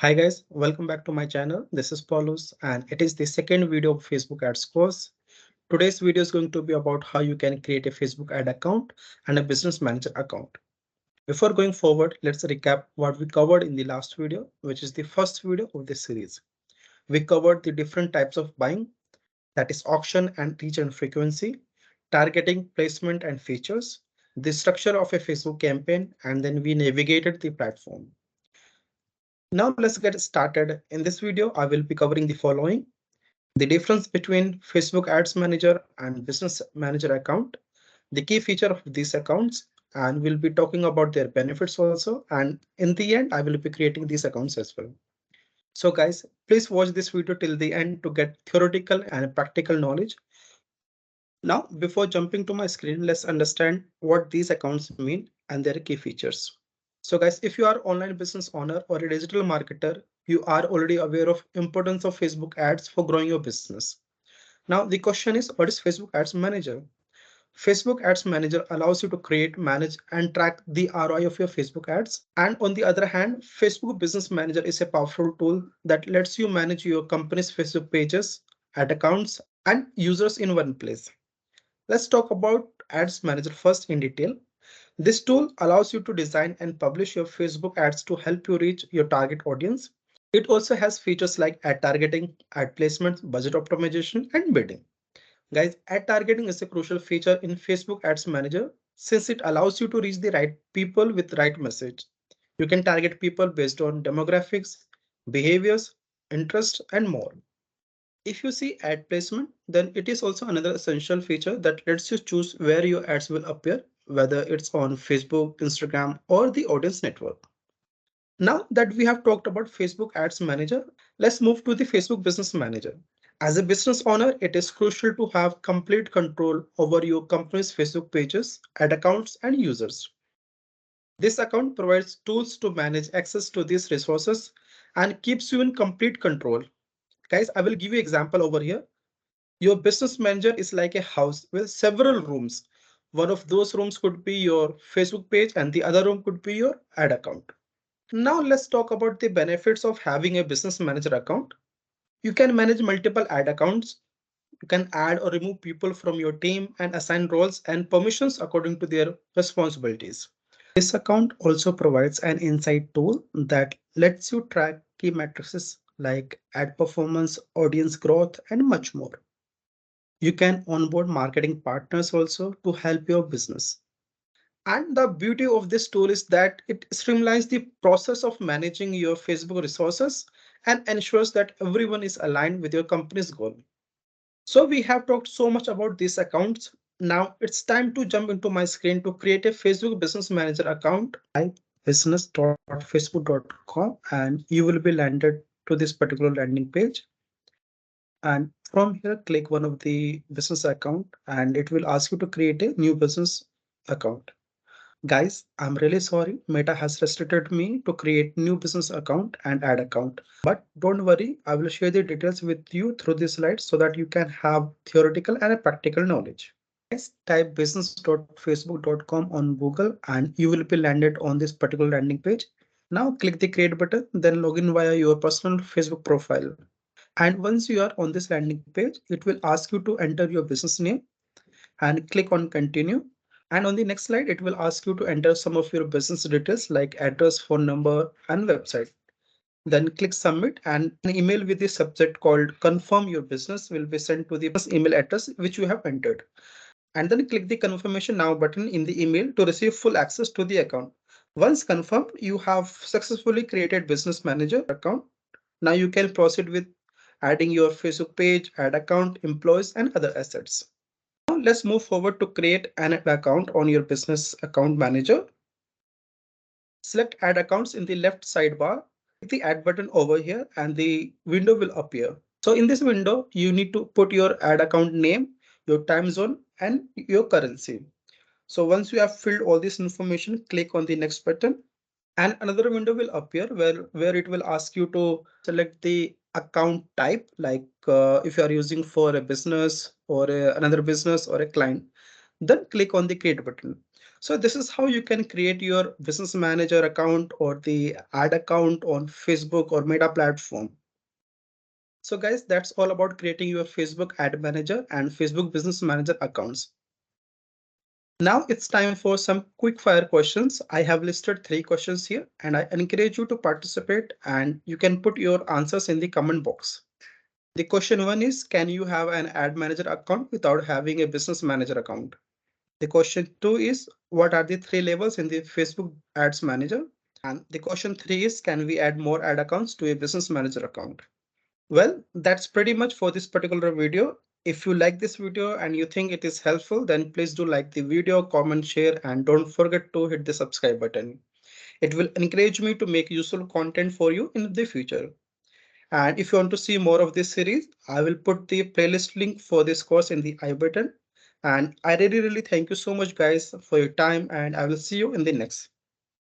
Hi guys, welcome back to my channel. This is Paulus and it is the second video of Facebook ads course. Today's video is going to be about how you can create a Facebook ad account and a business manager account. Before going forward, let's recap what we covered in the last video, which is the first video of this series. We covered the different types of buying, that is auction and reach and frequency, targeting, placement and features, the structure of a Facebook campaign, and then we navigated the platform. Now let's get started. In this video, I will be covering the following: the difference between Facebook Ads Manager and Business Manager account, the key feature of these accounts, and we'll be talking about their benefits also. And in the end, I will be creating these accounts as well. So guys, please watch this video till the end to get theoretical and practical knowledge. Now, before jumping to my screen, let's understand what these accounts mean and their key features. So guys, if you are online business owner or a digital marketer, you are already aware of importance of Facebook ads for growing your business. Now the question is, what is Facebook Ads Manager? Facebook Ads Manager allows you to create, manage, and track the ROI of your Facebook ads. And on the other hand, Facebook Business Manager is a powerful tool that lets you manage your company's Facebook pages, ad accounts, and users in one place. Let's talk about Ads Manager first in detail. This tool allows you to design and publish your Facebook ads to help you reach your target audience. It also has features like ad targeting, ad placement, budget optimization, and bidding. Guys, ad targeting is a crucial feature in Facebook Ads Manager since it allows you to reach the right people with the right message. You can target people based on demographics, behaviors, interests, and more. If you see ad placement, then it is also another essential feature that lets you choose where your ads will appear, whether it's on Facebook, Instagram, or the audience network. Now that we have talked about Facebook Ads Manager, let's move to the Facebook Business Manager. As a business owner, it is crucial to have complete control over your company's Facebook pages, ad accounts, and users. This account provides tools to manage access to these resources and keeps you in complete control. Guys, I will give you an example over here. Your business manager is like a house with several rooms. One of those rooms could be your Facebook page and the other room could be your ad account. Now let's talk about the benefits of having a business manager account. You can manage multiple ad accounts. You can add or remove people from your team and assign roles and permissions according to their responsibilities. This account also provides an insight tool that lets you track key metrics like ad performance, audience growth, and much more. You can onboard marketing partners also to help your business. And the beauty of this tool is that it streamlines the process of managing your Facebook resources and ensures that everyone is aligned with your company's goal. So we have talked so much about these accounts. Now it's time to jump into my screen to create a Facebook Business Manager account. Type business.facebook.com and you will be landed to this particular landing page. And from here, click one of the business account and it will ask you to create a new business account. Guys, I'm really sorry. Meta has restricted me to create new business account and ad account. But don't worry, I will share the details with you through this slide so that you can have theoretical and a practical knowledge. Guys, type business.facebook.com on Google and you will be landed on this particular landing page. Now click the create button, then log in via your personal Facebook profile. And once you are on this landing page, it will ask you to enter your business name and click on continue. And on the next slide, it will ask you to enter some of your business details like address, phone number, and website. Then click submit and an email with the subject called confirm your business will be sent to the email address which you have entered. And then click the confirmation now button in the email to receive full access to the account. Once confirmed, you have successfully created business manager account. Now you can proceed with adding your Facebook page, ad account, employees, and other assets. Now let's move forward to create an account on your business account manager. Select add accounts in the left sidebar. Click the add button over here and the window will appear. So in this window, you need to put your ad account name, your time zone, and your currency. So once you have filled all this information, click on the next button and another window will appear where it will ask you to select the account type, like if you are using for a business or another business or a client, then click on the create button. So this is how you can create your business manager account or the ad account on Facebook or Meta platform. So guys, that's all about creating your Facebook ad manager and Facebook business manager accounts. Now it's time for some quick fire questions. I have listed 3 questions here and I encourage you to participate and you can put your answers in the comment box. The question 1 is, can you have an ad manager account without having a business manager account? The question 2 is, what are the 3 levels in the Facebook ads manager? And the question 3 is, can we add more ad accounts to a business manager account? Well, that's pretty much for this particular video. If you like this video and you think it is helpful, then please do like the video, comment, share, and don't forget to hit the subscribe button. It will encourage me to make useful content for you in the future. And if you want to see more of this series, I will put the playlist link for this course in the I button. And I really thank you so much guys for your time and I will see you in the next.